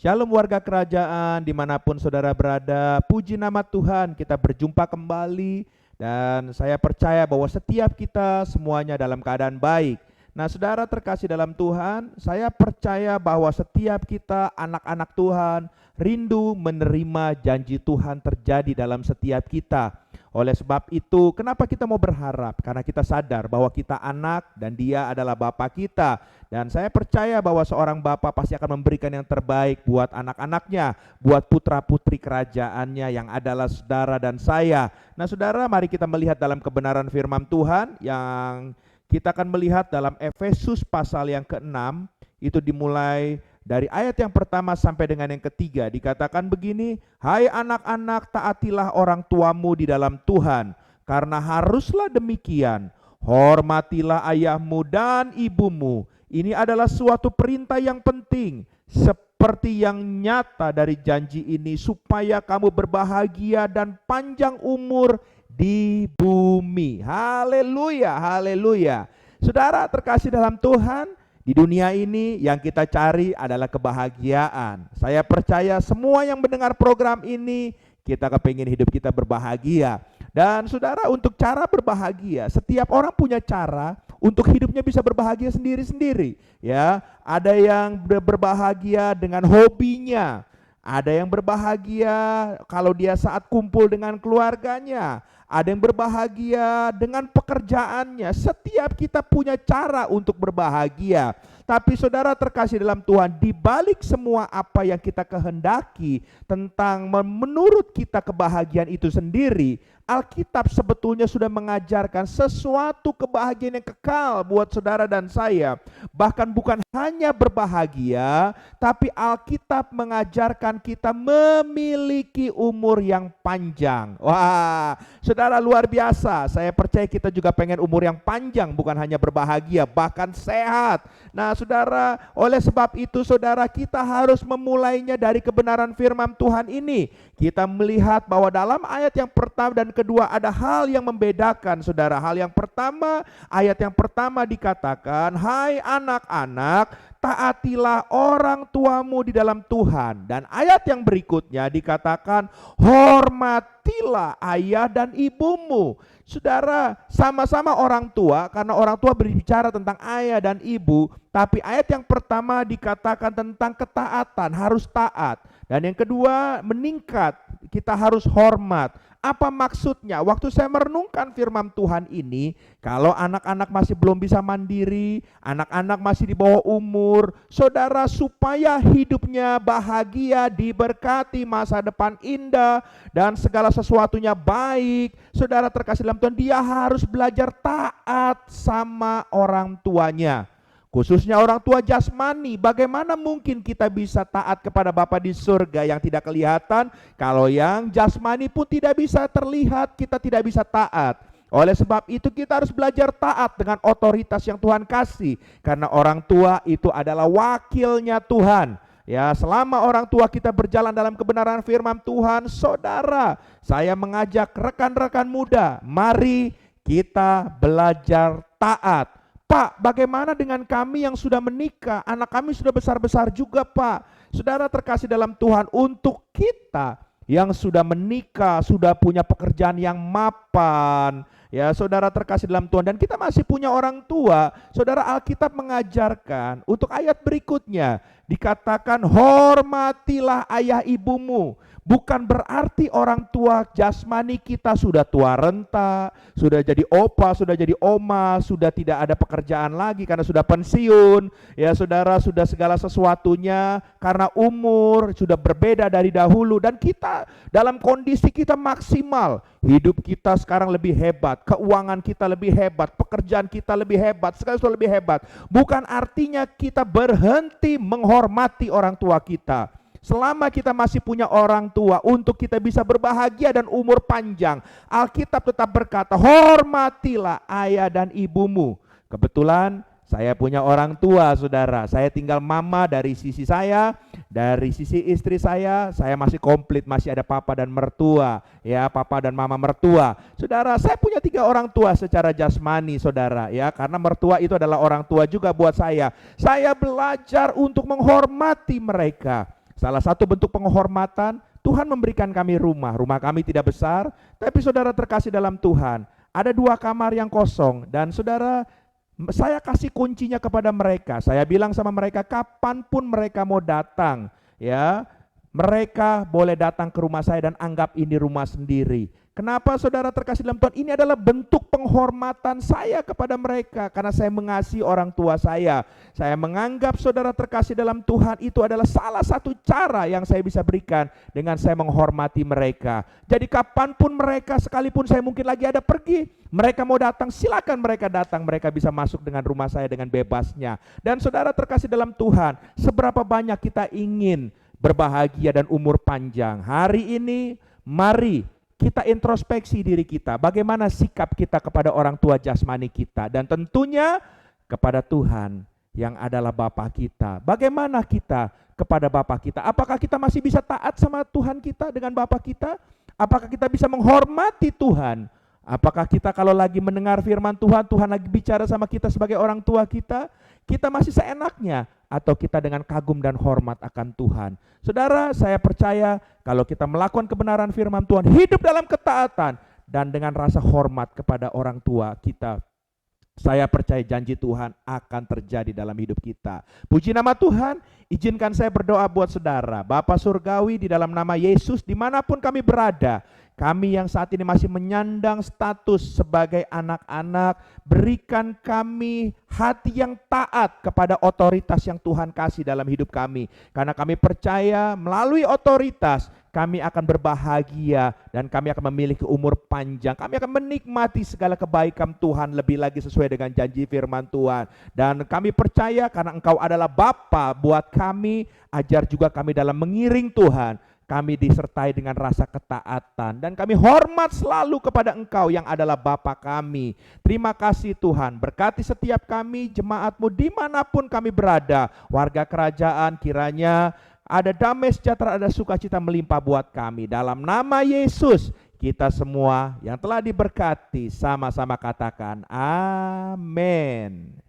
Shalom warga kerajaan dimanapun saudara berada, puji nama Tuhan kita berjumpa kembali dan saya percaya bahwa setiap kita semuanya dalam keadaan baik. Nah saudara terkasih dalam Tuhan, saya percaya bahwa setiap kita anak-anak Tuhan rindu menerima janji Tuhan terjadi dalam setiap kita. Oleh sebab itu, kenapa kita mau berharap? Karena kita sadar bahwa kita anak dan Dia adalah Bapa kita. Dan saya percaya bahwa seorang Bapa pasti akan memberikan yang terbaik buat anak-anaknya, buat putra-putri kerajaannya yang adalah saudara dan saya. Nah saudara, mari kita melihat dalam kebenaran firman Tuhan yang kita akan melihat dalam Efesus pasal yang ke-6, itu dimulai dari ayat yang pertama sampai dengan yang ketiga. Dikatakan begini, hai anak-anak, taatilah orang tuamu di dalam Tuhan, karena haruslah demikian. Hormatilah ayahmu dan ibumu. Ini adalah suatu perintah yang penting, seperti yang nyata dari janji ini, supaya kamu berbahagia dan panjang umur di bumi. Haleluya, haleluya. Saudara terkasih dalam Tuhan, di dunia ini yang kita cari adalah kebahagiaan. Saya percaya semua yang mendengar program ini, kita kepingin hidup kita berbahagia. Dan saudara, untuk cara berbahagia, setiap orang punya cara untuk hidupnya bisa berbahagia sendiri-sendiri. Ya, ada yang berbahagia dengan hobinya, ada yang berbahagia kalau dia saat kumpul dengan keluarganya, ada yang berbahagia dengan pekerjaannya. Setiap kita punya cara untuk berbahagia. Tapi saudara terkasih dalam Tuhan, di balik semua apa yang kita kehendaki tentang menurut kita kebahagiaan itu sendiri, Alkitab sebetulnya sudah mengajarkan sesuatu kebahagiaan yang kekal buat saudara dan saya. Bahkan bukan hanya berbahagia, tapi Alkitab mengajarkan kita memiliki umur yang panjang. Wah, saudara luar biasa. Saya percaya kita juga pengen umur yang panjang, bukan hanya berbahagia, bahkan sehat. Nah saudara, oleh sebab itu saudara, kita harus memulainya dari kebenaran firman Tuhan ini. Kita melihat bahwa dalam ayat yang pertama dan kedua ada hal yang membedakan saudara. Hal yang pertama, ayat yang pertama dikatakan, hai anak-anak, taatilah orang tuamu di dalam Tuhan. Dan ayat yang berikutnya dikatakan, hormatilah ayah dan ibumu. Saudara, sama-sama orang tua, karena orang tua berbicara tentang ayah dan ibu, tapi ayat yang pertama dikatakan tentang ketaatan, harus taat. Dan yang kedua, meningkat, kita harus hormat. Apa maksudnya? Waktu saya merenungkan firman Tuhan ini, kalau anak-anak masih belum bisa mandiri, anak-anak masih di bawah umur, saudara, supaya hidupnya bahagia, diberkati, masa depan indah, dan segala sesuatunya baik, saudara terkasih dalam Tuhan, dia harus belajar taat sama orang tuanya. Khususnya orang tua jasmani, bagaimana mungkin kita bisa taat kepada Bapa di surga yang tidak kelihatan, kalau yang jasmani pun tidak bisa terlihat, kita tidak bisa taat. Oleh sebab itu kita harus belajar taat dengan otoritas yang Tuhan kasih, karena orang tua itu adalah wakilnya Tuhan. Ya, selama orang tua kita berjalan dalam kebenaran firman Tuhan, saudara, saya mengajak rekan-rekan muda, mari kita belajar taat. Pak, bagaimana dengan kami yang sudah menikah? Anak kami sudah besar-besar juga, Pak. Saudara terkasih dalam Tuhan, untuk kita yang sudah menikah, sudah punya pekerjaan yang mapan, ya saudara terkasih dalam Tuhan, dan kita masih punya orang tua, saudara, Alkitab mengajarkan untuk ayat berikutnya, dikatakan hormatilah ayah ibumu. Bukan berarti orang tua jasmani kita sudah tua renta, sudah jadi opa, sudah jadi oma, sudah tidak ada pekerjaan lagi karena sudah pensiun. Ya saudara, sudah segala sesuatunya karena umur sudah berbeda dari dahulu. Dan kita dalam kondisi kita maksimal, hidup kita sekarang lebih hebat, keuangan kita lebih hebat, pekerjaan kita lebih hebat, segala sesuatu lebih hebat. Bukan artinya kita berhenti menghormati orang tua kita. Selama kita masih punya orang tua untuk kita bisa berbahagia dan umur panjang, Alkitab tetap berkata, hormatilah ayah dan ibumu. Kebetulan saya punya orang tua, saudara. Saya tinggal mama dari sisi saya, dari sisi istri saya masih komplit, masih ada papa dan mertua, ya, papa dan mama mertua. Saudara, saya punya 3 orang tua secara jasmani, saudara, ya, karena mertua itu adalah orang tua juga buat saya. Saya belajar untuk menghormati mereka. Salah satu bentuk penghormatan, Tuhan memberikan kami rumah. Rumah kami tidak besar, tapi saudara terkasih dalam Tuhan, ada 2 kamar yang kosong, dan saudara, saya kasih kuncinya kepada mereka. Saya bilang sama mereka, kapanpun mereka mau datang, ya, mereka boleh datang ke rumah saya dan anggap ini rumah sendiri. Kenapa saudara terkasih dalam Tuhan? Ini adalah bentuk penghormatan saya kepada mereka, karena saya mengasihi orang tua saya. Saya menganggap saudara terkasih dalam Tuhan itu adalah salah satu cara yang saya bisa berikan dengan saya menghormati mereka. Jadi kapanpun mereka, sekalipun saya mungkin lagi ada pergi, mereka mau datang, silakan mereka datang. Mereka bisa masuk dengan rumah saya dengan bebasnya. Dan saudara terkasih dalam Tuhan, seberapa banyak kita ingin berbahagia dan umur panjang. Hari ini mari kita introspeksi diri kita, bagaimana sikap kita kepada orang tua jasmani kita, dan tentunya kepada Tuhan yang adalah Bapa kita. Bagaimana kita kepada Bapa kita? Apakah kita masih bisa taat sama Tuhan kita dengan Bapa kita? Apakah kita bisa menghormati Tuhan? Apakah kita kalau lagi mendengar firman Tuhan, Tuhan lagi bicara sama kita sebagai orang tua kita masih seenaknya, atau kita dengan kagum dan hormat akan Tuhan? Saudara, saya percaya kalau kita melakukan kebenaran firman Tuhan, hidup dalam ketaatan dan dengan rasa hormat kepada orang tua kita, saya percaya janji Tuhan akan terjadi dalam hidup kita. Puji nama Tuhan. Izinkan saya berdoa buat saudara. Bapa Surgawi, di dalam nama Yesus, dimanapun kami berada, kami yang saat ini masih menyandang status sebagai anak-anak, berikan kami hati yang taat kepada otoritas yang Tuhan kasih dalam hidup kami. Karena kami percaya melalui otoritas kami akan berbahagia dan kami akan memiliki umur panjang. Kami akan menikmati segala kebaikan Tuhan lebih lagi sesuai dengan janji firman Tuhan. Dan kami percaya karena Engkau adalah Bapa buat kami, ajar juga kami dalam mengiring Tuhan. Kami disertai dengan rasa ketaatan dan kami hormat selalu kepada Engkau yang adalah Bapa kami. Terima kasih Tuhan, berkati setiap kami, jemaat-Mu dimanapun kami berada, warga kerajaan, kiranya ada damai sejahtera, ada sukacita melimpah buat kami. Dalam nama Yesus, kita semua yang telah diberkati sama-sama katakan amin.